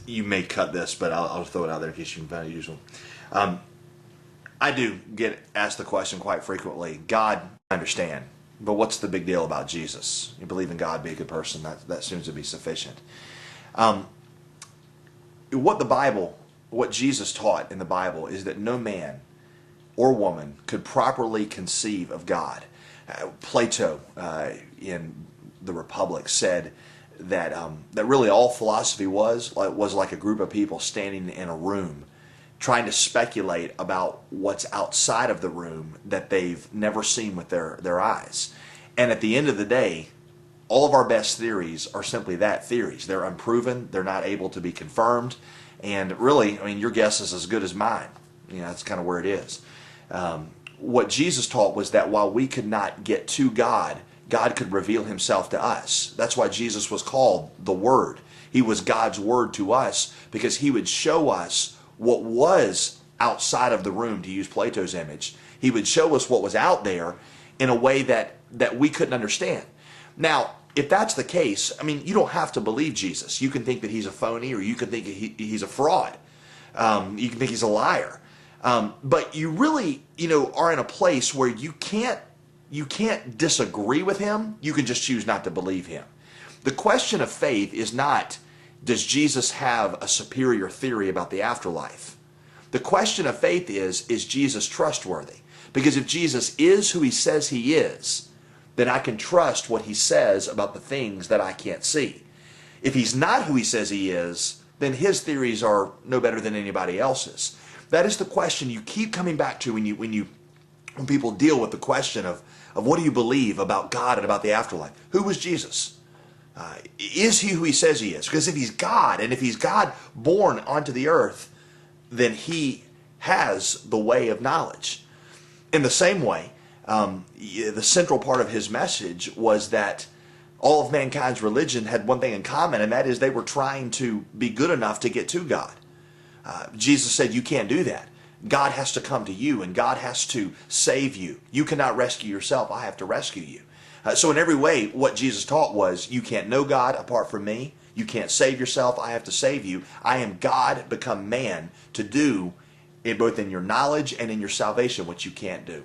You may cut this, but I'll throw it out there in case you can find it usual. I do get asked the question quite frequently. God, I understand, but what's the big deal about Jesus? You believe in God, be a good person. That seems to be sufficient. What Jesus taught in the Bible is that no man or woman could properly conceive of God. Plato in the Republic said that really all philosophy was like a group of people standing in a room trying to speculate about what's outside of the room that they've never seen with their eyes. And at the end of the day, all of our best theories are simply that, theories. They're unproven, they're not able to be confirmed, and really, I mean, your guess is as good as mine. That's kind of where it is. What Jesus taught was that while we could not get to God, God could reveal himself to us. That's why Jesus was called the Word. He was God's Word to us because he would show us what was outside of the room, to use Plato's image. He would show us what was out there in a way that we couldn't understand. Now, if that's the case, I mean, you don't have to believe Jesus. You can think that he's a phony, or you can think he's a fraud. You can think he's a liar. But you really, are in a place where you can't disagree with him. You can just choose not to believe him. The question of faith is not, does Jesus have a superior theory about the afterlife? The question of faith is Jesus trustworthy? Because if Jesus is who he says he is, then I can trust what he says about the things that I can't see. If he's not who he says he is, then his theories are no better than anybody else's. That is the question you keep coming back to when people deal with the question of what do you believe about God and about the afterlife. Who was Jesus? Is he who he says he is? Because if he's God, and if he's God born onto the earth, then he has the way of knowledge. In the same way, the central part of his message was that all of mankind's religion had one thing in common, and that is they were trying to be good enough to get to God. Jesus said you can't do that. God has to come to you, and God has to save you. You cannot rescue yourself. I have to rescue you. So in every way, what Jesus taught was, you can't know God apart from me. You can't save yourself. I have to save you. I am God become man to do both in your knowledge and in your salvation what you can't do.